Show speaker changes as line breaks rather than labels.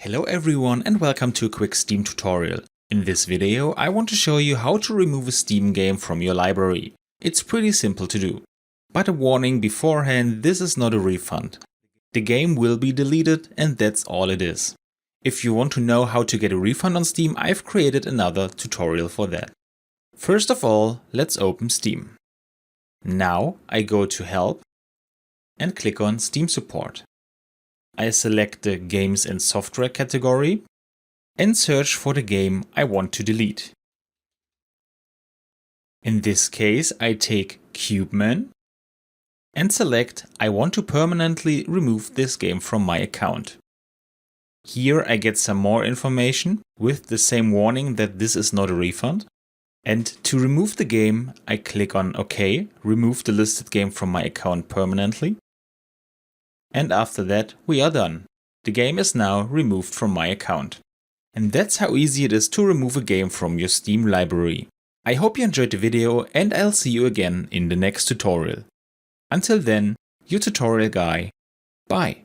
Hello everyone and welcome to a quick Steam tutorial. In this video I want to show you how to remove a Steam game from your library. It's pretty simple to do. But a warning beforehand, this is not a refund. The game will be deleted and that's all it is. If you want to know how to get a refund on Steam, I've created another tutorial for that. First of all, let's open Steam. Now I go to Help and click on Steam Support. I select the Games and Software category and search for the game I want to delete. In this case, I take Cubeman and select I want to permanently remove this game from my account. Here I get some more information with the same warning that this is not a refund. And to remove the game, I click on OK, remove the listed game from my account permanently. And after that, we are done. The game is now removed from my account. And that's how easy it is to remove a game from your Steam library. I hope you enjoyed the video and I'll see you again in the next tutorial. Until then, your tutorial guy. Bye.